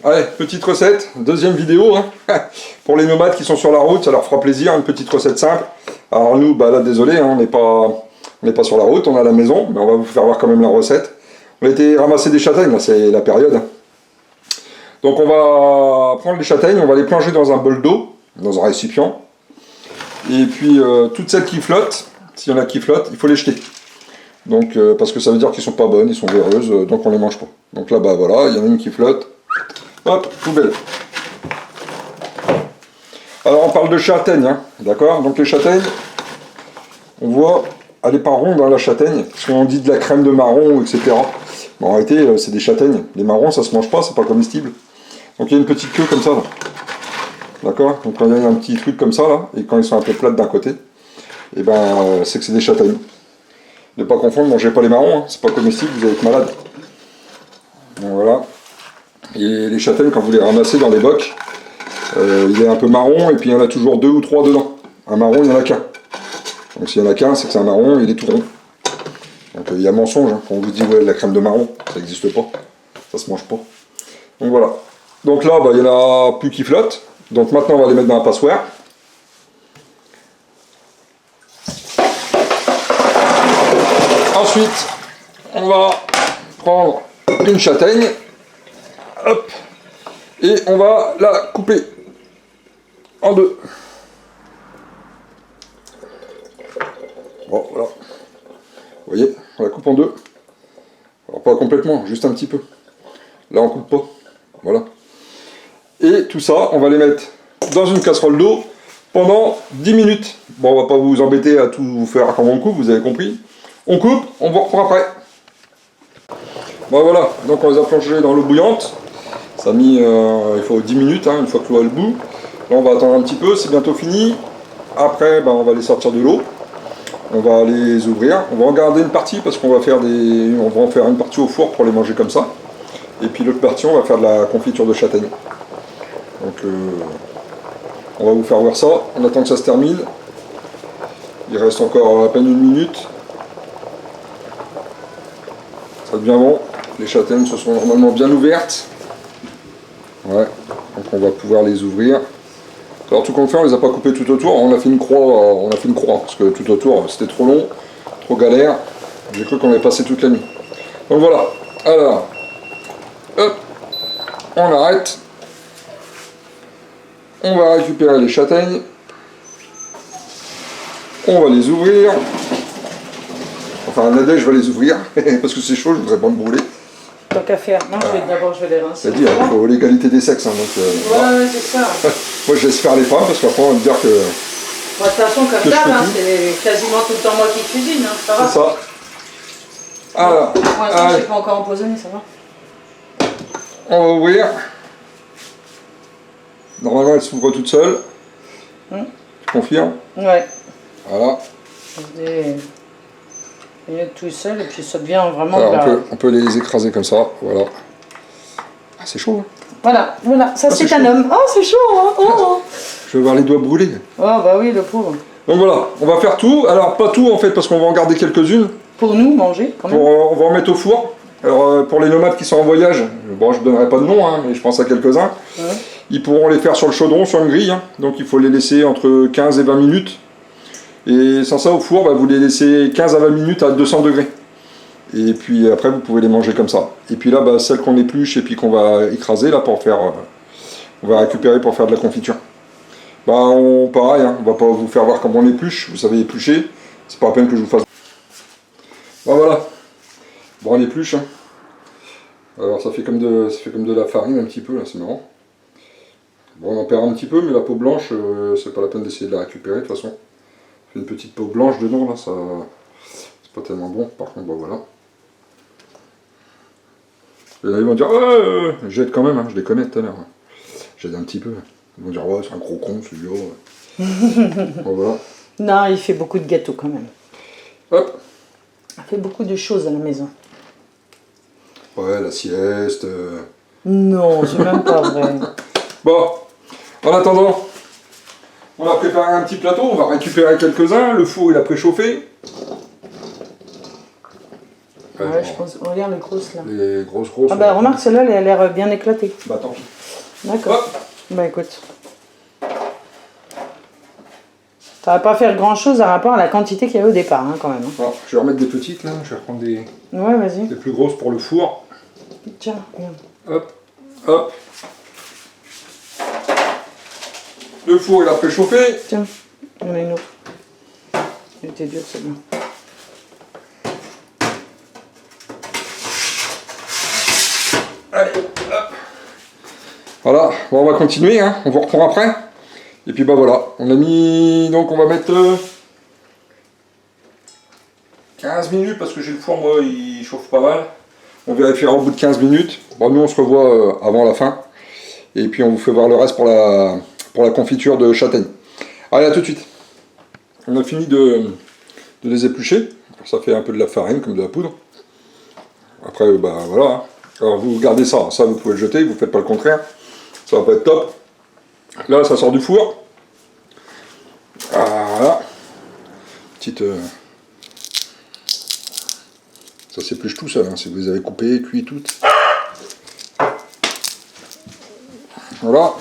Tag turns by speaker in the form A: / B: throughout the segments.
A: Allez, petite recette, deuxième vidéo, hein. Pour les nomades qui sont sur la route, ça leur fera plaisir, une petite recette simple. Alors nous, bah là, désolé, hein, on n'est pas sur la route, on est à la maison, mais on va vous faire voir quand même la recette. On a été ramasser des châtaignes, là, c'est la période. Donc on va prendre les châtaignes, on va les plonger dans un bol d'eau, dans un récipient. Et puis toutes celles qui flottent, s'il y en a qui flottent, il faut les jeter. Donc parce que ça veut dire qu'ils sont pas bonnes, ils sont véreuses, donc on les mange pas. Donc là, bah voilà, il y en a une qui flotte. Hop, poubelle. Alors on parle de châtaigne, hein, d'accord? Donc les châtaignes, on voit, elle n'est pas ronde hein, la châtaigne, parce qu'on dit de la crème de marron, etc. Bon, en réalité, c'est des châtaignes. Les marrons, ça se mange pas, c'est pas comestible. Donc il y a une petite queue comme ça, là. D'accord? Donc quand il y a un petit truc comme ça, là, et quand ils sont un peu plates d'un côté, et ben c'est que c'est des châtaignes. Ne pas confondre, mangez pas les marrons, hein, c'est pas comestible, vous allez être malade. Donc voilà. Et les châtaignes, quand vous les ramassez dans les bocs, il est un peu marron, et puis il y en a toujours 2 ou 3 dedans. Un marron, il n'y en a qu'un. Donc s'il n'y en a qu'un, c'est que c'est un marron, il est tout rond. Donc il y a mensonge, hein, quand on vous dit ouais, de la crème de marron, ça n'existe pas, ça se mange pas. Donc voilà. Donc là, bah, il n'y en a plus qui flottent. Donc maintenant, on va les mettre dans la passoire. Ensuite, on va prendre une châtaigne, hop, et on va la couper en deux. Bon, voilà. Vous voyez, on la coupe en deux. Alors pas complètement, juste un petit peu. Là, on coupe pas. Voilà. Et tout ça, on va les mettre dans une casserole d'eau pendant 10 minutes. Bon, on va pas vous embêter à tout vous faire comme on coupe, vous avez compris. On coupe, on vous reprend après. Bon voilà, donc on les a plongés dans l'eau bouillante. Ça a mis, il faut 10 minutes, hein, une fois que l'eau est le bout. Là on va attendre un petit peu, c'est bientôt fini. Après, on va les sortir de l'eau. On va les ouvrir. On va en garder une partie parce qu'on va faire on va en faire une partie au four pour les manger comme ça. Et puis l'autre partie, on va faire de la confiture de châtaigne. Donc on va vous faire voir ça. On attend que ça se termine. Il reste encore à peine 1 minute. Ça devient bon. Les châtaignes se sont normalement bien ouvertes. Ouais. Donc on va pouvoir les ouvrir. Alors tout compte fait, on les a pas coupés tout autour. On a fait une croix, parce que tout autour c'était trop long, trop galère. J'ai cru qu'on avait passé toute la nuit. Donc voilà. Alors, hop, on arrête. On va récupérer les châtaignes. On va les ouvrir. Enfin, Nadège va les ouvrir, parce que c'est chaud, je ne voudrais pas me brûler.
B: Tant qu'à faire. Non, d'abord je vais les rincer.
A: C'est-à-dire, il faut l'égalité des sexes. Hein, donc,
B: ouais, c'est ça.
A: Moi, je laisse faire les femmes, parce qu'après, on va me dire que...
B: Bon, de toute façon, comme d'hab, hein, c'est quasiment tout le temps moi qui cuisine. Hein, ça va.
A: C'est ça. Alors,
B: pour l'instant, je ne suis pas encore empoisonné, ça va.
A: On va ouvrir. Normalement, elle s'ouvre toute seule. Tu confirmes?
B: Ouais.
A: Voilà.
B: Il est tout seul et puis ça devient vraiment...
A: Alors, on peut les écraser comme ça, voilà. Ah, c'est chaud, hein.
B: Voilà, ça c'est un
A: chaud.
B: homme. Oh, c'est chaud, hein. Oh.
A: Je vais voir les doigts brûlés.
B: Oh, bah oui, le pauvre.
A: Donc voilà, on va faire tout. Alors, pas tout en fait, parce qu'on va en garder quelques-unes.
B: Pour nous, manger, quand même.
A: On va en mettre au four. Alors, pour les nomades qui sont en voyage, bon, je ne donnerai pas de nom, hein, mais je pense à quelques-uns.
B: Ouais.
A: Ils pourront les faire sur le chaudron, sur une grille. Hein. Donc, il faut les laisser entre 15 et 20 minutes. Et sans ça, au four, vous les laissez 15 à 20 minutes à 200 degrés. Et puis après, vous pouvez les manger comme ça. Et puis là, celles qu'on épluche et puis qu'on va écraser, là, pour faire... on va récupérer pour faire de la confiture. Pareil, hein, on va pas vous faire voir comment on épluche. Vous savez éplucher. C'est pas la peine que je vous fasse... Bon, voilà. Bon, on épluche. Hein. Alors, ça fait comme de la farine un petit peu, là, c'est marrant. Bon, on en perd un petit peu, mais la peau blanche, c'est pas la peine d'essayer de la récupérer, de toute façon. Une petite peau blanche dedans, là, ça c'est pas tellement bon. Par contre, voilà. Et là, ils vont dire, ouais, j'aide quand même, hein, je les connais tout à l'heure. J'aide un petit peu. Ils vont dire, ouais, c'est un gros con, celui-là. Bon, voilà.
B: Non, il fait beaucoup de gâteaux quand même.
A: Hop.
B: Il fait beaucoup de choses à la maison.
A: Ouais, la sieste.
B: Non, c'est même pas vrai.
A: Bon, en attendant, on a préparé un petit plateau, on va récupérer quelques-uns. Le four, il a préchauffé.
B: Ouais, je pense. Regarde les grosses là.
A: Les grosses.
B: Ah bah remarque, celle-là, elle a l'air bien éclatée.
A: Bah tant pis.
B: D'accord. Bah écoute. Ça va pas faire grand chose à rapport à la quantité qu'il y avait au départ, hein, quand même.
A: Alors, je vais remettre des petites là, je vais reprendre des
B: vas-y.
A: plus grosses pour le four.
B: Tiens, regarde.
A: Hop, hop. Le four il a préchauffé.
B: Tiens, il y en a une autre. Elle était dure celle-là.
A: Allez, hop. Voilà, bon, on va continuer, hein. On vous reprend après. Et puis bah voilà, on a mis, donc on va mettre 15 minutes parce que j'ai le four, moi, il chauffe pas mal. On vérifiera au bout de 15 minutes. Bon, nous on se revoit avant la fin. Et puis on vous fait voir le reste pour la confiture de châtaigne. Allez, à tout de suite. On a fini de les éplucher. Ça fait un peu de la farine, comme de la poudre. Après, bah voilà. Hein. Alors vous gardez ça, ça vous pouvez le jeter, vous faites pas le contraire. Ça va pas être top. Là, ça sort du four. Voilà. Petite... Ça s'épluche tout seul, hein, si vous les avez coupés, cuits, toutes. Voilà.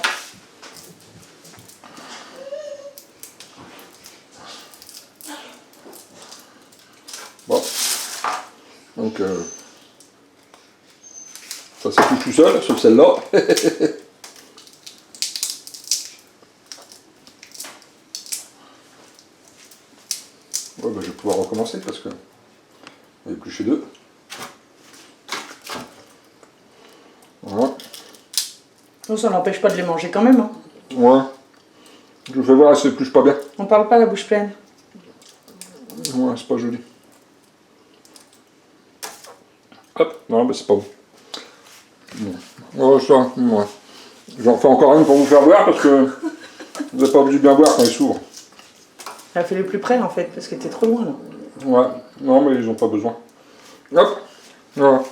A: Bon. Donc, ça s'épluche tout seul, sauf celle-là. Ouais, bah, je vais pouvoir recommencer parce que on va éplucher deux. Voilà.
B: Non, ça n'empêche pas de les manger quand même. Hein.
A: Ouais. Je vais voir, elle s'épluche pas bien.
B: On parle pas la bouche pleine.
A: Ouais, c'est pas joli. Hop, non, bah c'est pas bon. Oh, ça, ouais. J'en fais encore une pour vous faire boire parce que vous n'êtes pas obligé de bien boire quand il s'ouvre.
B: Elle a fait le plus près en fait, parce que t'es trop loin là.
A: Ouais, non, mais ils n'ont pas besoin. Hop, voilà.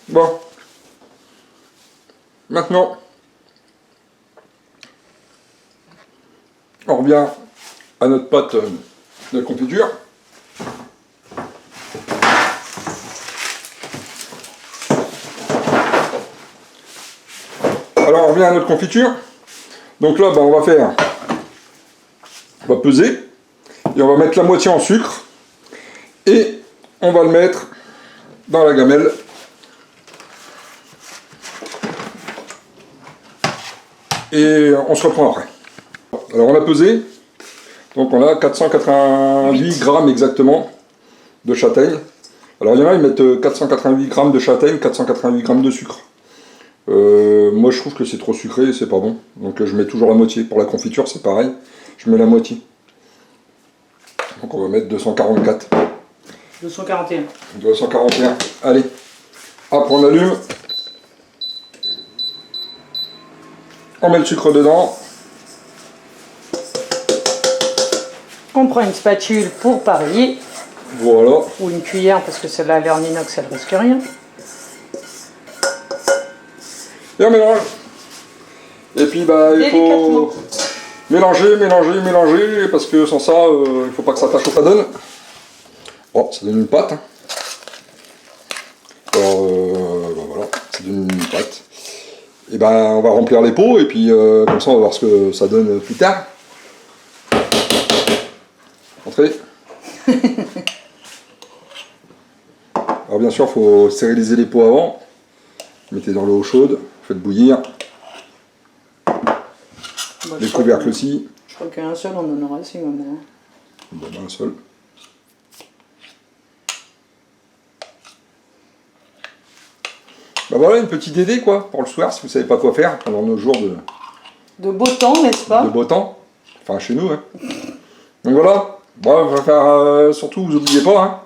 A: Bon. Maintenant, on revient à notre pâte de confiture. Alors, on revient à notre confiture. Donc là, ben, on va peser. Et on va mettre la moitié en sucre. Et on va le mettre dans la gamelle. Et on se reprend après. Alors on a pesé. Donc on a 488 grammes exactement de châtaigne. Alors il y en a, ils mettent 488 grammes de châtaigne, 488 grammes de sucre. Moi je trouve que c'est trop sucré et c'est pas bon. Donc je mets toujours la moitié. Pour la confiture c'est pareil. Je mets la moitié. Donc on va mettre 244.
B: 241.
A: 241. Allez. Hop, on allume. On met le sucre dedans.
B: On prend une spatule pour pareiller.
A: Voilà.
B: Ou une cuillère parce que celle-là elle est en inox, elle risque rien.
A: Et on mélange. Et puis bah il faut mélanger, mélanger, parce que sans ça, il ne faut pas que ça tâche au padonne. Oh, ça donne une pâte. Alors bah voilà, ça donne une pâte. Et ben on va remplir les pots et puis comme ça on va voir ce que ça donne plus tard. Entrez. Alors bien sûr il faut stériliser les pots avant. Mettez dans l'eau chaude, faites bouillir.
B: Bah,
A: les couvercles aussi.
B: Je crois qu'un seul on en aura assez maman.
A: Bon ben un seul. Bah voilà une petite idée quoi, pour le soir si vous savez pas quoi faire pendant nos jours
B: de beau temps, n'est-ce pas?
A: De beau temps. Enfin chez nous. Hein. Donc voilà. Bon, on va faire surtout, vous n'oubliez pas, hein,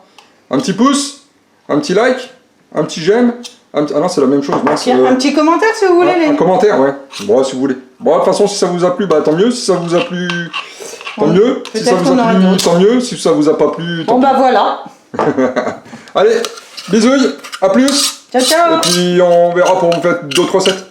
A: un petit pouce, un petit like, un petit j'aime. Ah non, c'est la même chose. Mince,
B: un petit commentaire si vous voulez.
A: Un commentaire, ouais. Bon, si vous voulez. Bon, de toute façon, si ça vous a plu, bah tant mieux. Si ça vous a plu, tant mieux. Si ça vous a plu, tant mieux. Si ça vous a pas plu, tant
B: mieux. Bon, bah voilà.
A: Allez, bisouilles, à plus.
B: Ciao, ciao.
A: Et puis, on verra pour vous faire d'autres recettes.